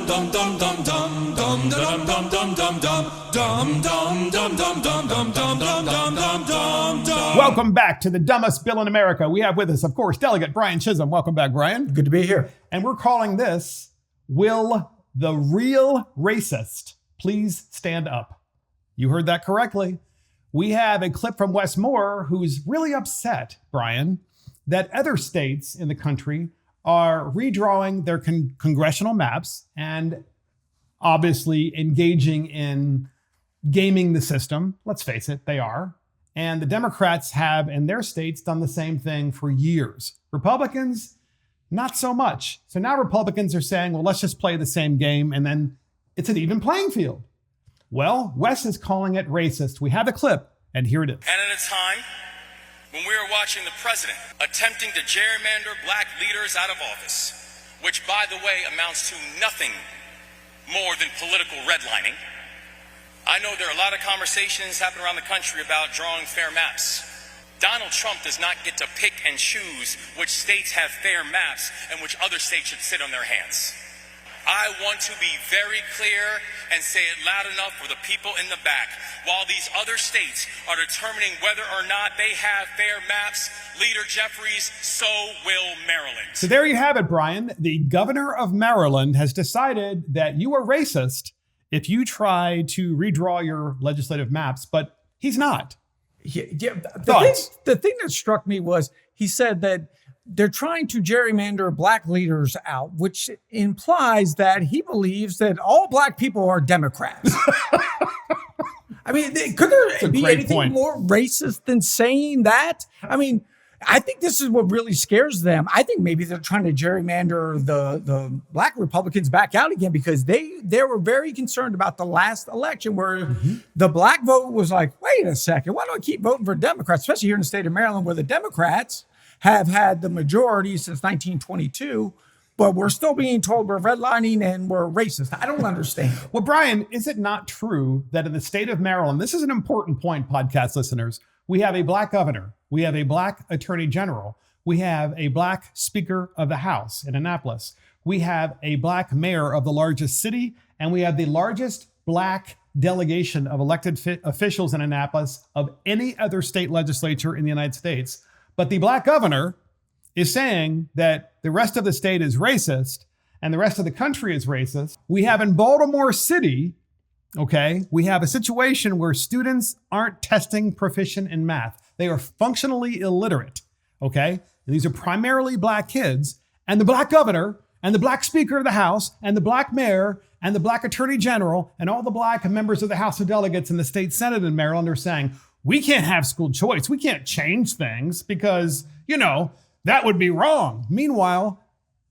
Welcome back to the dumbest bill in America. We have with us, of course, Delegate Brian Chisholm. Welcome back, Brian. Good to be here. And we're calling this, Will the Real Racist Please Stand Up? You heard that correctly. We have a clip from Wes Moore, who's really upset, Brian, that other states in the country are redrawing their congressional maps and obviously engaging in gaming the system. Let's face it, they are. And the Democrats have, in their states, done the same thing for years. Republicans, not so much. So now Republicans are saying, well, let's just play the same game, and then it's an even playing field. Well, Wes is calling it racist. We have a clip, and here it is. And at a time when we are watching the president attempting to gerrymander black leaders out of office, which, by the way, amounts to nothing more than political redlining. I know there are a lot of conversations happening around the country about drawing fair maps. Donald Trump does not get to pick and choose which states have fair maps and which other states should sit on their hands. I want to be very clear and say it loud enough for the people in the back. While these other states are determining whether or not they have fair maps, Leader Jeffries, so will Maryland. So there you have it, Brian. The governor of Maryland has decided that you are racist if you try to redraw your legislative maps, but he's not. Yeah, the thing that struck me was he said that they're trying to gerrymander black leaders out, which implies that he believes that all black people are Democrats. I mean, could there be anything more racist than saying that? I mean, I think this is what really scares them. I think maybe they're trying to gerrymander the black Republicans back out again because they were very concerned about the last election where the black vote was like, wait a second, why do I keep voting for Democrats, especially here in the state of Maryland where the Democrats have had the majority since 1922, but we're still being told we're redlining and we're racist. I don't understand. Well, Brian, is it not true that in the state of Maryland, this is an important point, podcast listeners, we have a black governor, we have a black attorney general, we have a black speaker of the House in Annapolis, we have a black mayor of the largest city, and we have the largest black delegation of elected officials in Annapolis of any other state legislature in the United States. But the black governor is saying that the rest of the state is racist and the rest of the country is racist. We have in Baltimore City, okay, we have a situation where students aren't testing proficient in math. They are functionally illiterate, okay? And these are primarily black kids. And the black governor and the black speaker of the House and the black mayor and the black attorney general and all the black members of the House of Delegates and the state Senate in Maryland are saying, we can't have school choice. We can't change things because, that would be wrong. Meanwhile,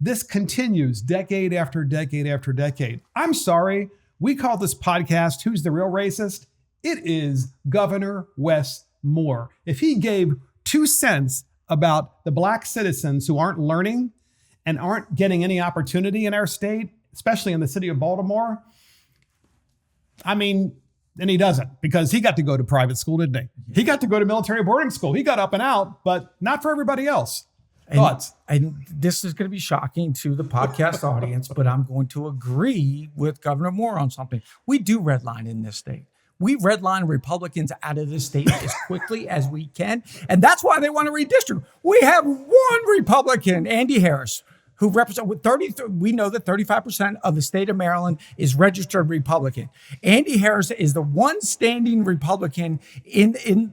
this continues decade after decade after decade. I'm sorry. We call this podcast, Who's the Real Racist? It is Governor Wes Moore. If he gave 2 cents about the black citizens who aren't learning and aren't getting any opportunity in our state, especially in the city of Baltimore, and he doesn't, because he got to go to private school, didn't he? He got to go to military boarding school. He got up and out, but not for everybody else. Thoughts? And this is going to be shocking to the podcast audience, but I'm going to agree with Governor Moore on something. We do redline in this state. We redline Republicans out of this state as quickly as we can. And that's why they want to redistrict. We have one Republican, Andy Harris, who represent with 30. We know that 35% of the state of Maryland is registered Republican. Andy Harris is the one standing Republican in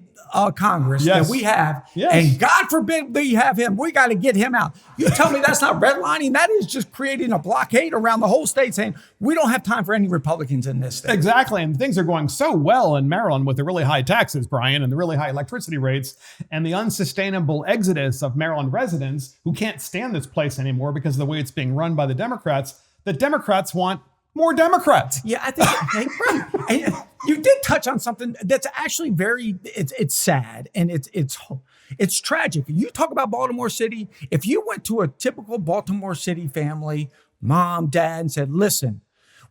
Congress that we have. Yes. And God forbid we have him. We got to get him out. You tell me that's not redlining? That is just creating a blockade around the whole state saying we don't have time for any Republicans in this state. Exactly. And things are going so well in Maryland with the really high taxes, Brian, and the really high electricity rates and the unsustainable exodus of Maryland residents who can't stand this place anymore because of the way it's being run by the Democrats. The Democrats want more Democrats. Yeah, I think you did touch on something that's actually it's sad and it's tragic. You talk about Baltimore City. If you went to a typical Baltimore City family, mom, dad, and said, listen,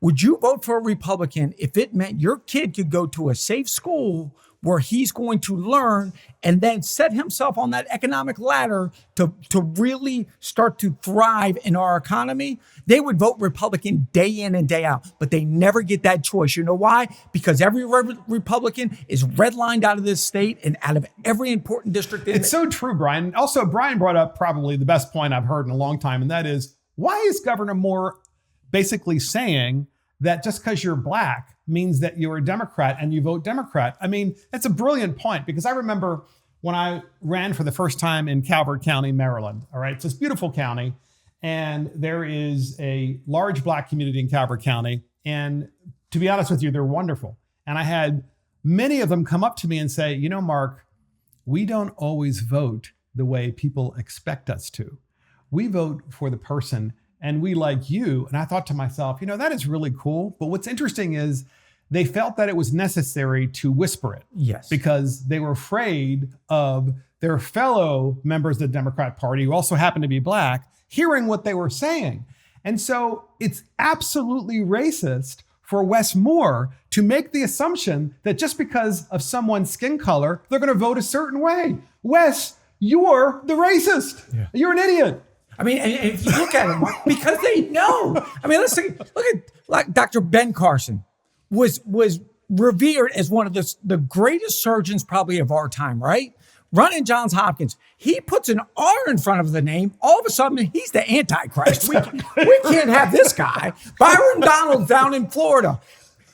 Would you vote for a Republican if it meant your kid could go to a safe school where he's going to learn and then set himself on that economic ladder to really start to thrive in our economy? They would vote Republican day in and day out, but they never get that choice. You know why? Because every Republican is redlined out of this state and out of every important district. It's so true, Brian. Also, Brian brought up probably the best point I've heard in a long time, and that is, why is Governor Moore basically saying that just because you're black means that you're a Democrat and you vote Democrat? I mean, that's a brilliant point, because I remember when I ran for the first time in Calvert County, Maryland. All right, it's this beautiful county, and there is a large black community in Calvert County. And to be honest with you, they're wonderful. And I had many of them come up to me and say, you know, Mark, we don't always vote the way people expect us to. We vote for the person, and we like you. And I thought to myself, you know, that is really cool. But what's interesting is they felt that it was necessary to whisper it. Yes. Because they were afraid of their fellow members of the Democrat Party, who also happened to be black, hearing what they were saying. And so it's absolutely racist for Wes Moore to make the assumption that just because of someone's skin color, they're going to vote a certain way. Wes, you're the racist. Yeah. You're an idiot. I mean, and if you look at it, because they know. I mean, let's look at like Dr. Ben Carson was revered as one of the greatest surgeons probably of our time, right? Running Johns Hopkins. He puts an R in front of the name. All of a sudden, he's the Antichrist. We can't have this guy. Byron Donalds down in Florida.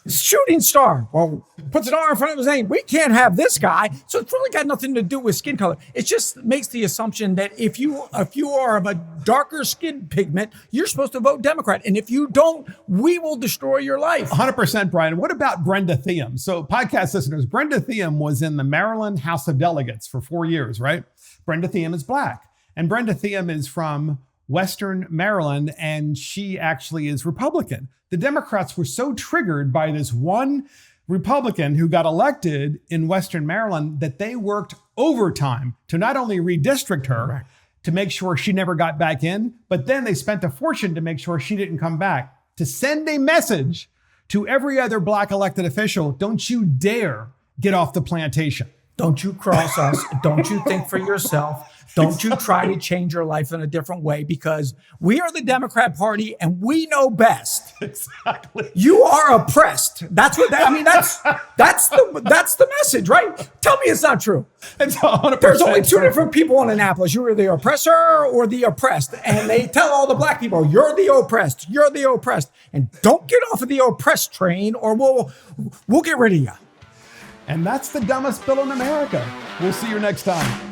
Shooting star. Well, puts an R in front of his name. We can't have this guy. So it's really got nothing to do with skin color. It just makes the assumption that if you are of a darker skin pigment, you're supposed to vote Democrat. And if you don't, we will destroy your life. 100%, Brian. What about Brenda Thiem? So podcast listeners, Brenda Thiem was in the Maryland House of Delegates for 4 years, right? Brenda Thiem is black. And Brenda Thiem is from Western Maryland, and she actually is Republican. The Democrats were so triggered by this one Republican who got elected in Western Maryland that they worked overtime to not only redistrict her, correct, to make sure she never got back in, but then they spent a fortune to make sure she didn't come back, to send a message to every other black elected official: don't you dare get off the plantation. Don't you cross us. Don't you think for yourself. Don't you try to change your life in a different way, because we are the Democrat Party and we know best. Exactly. You are oppressed. That's what I mean. That's the message, right? Tell me it's not true. It's 100% There's only two true. different people in Annapolis. You are the oppressor or the oppressed. And they tell all the black people, you're the oppressed. You're the oppressed. And don't get off of the oppressed train or we'll get rid of you. And that's the dumbest bill in America. We'll see you next time.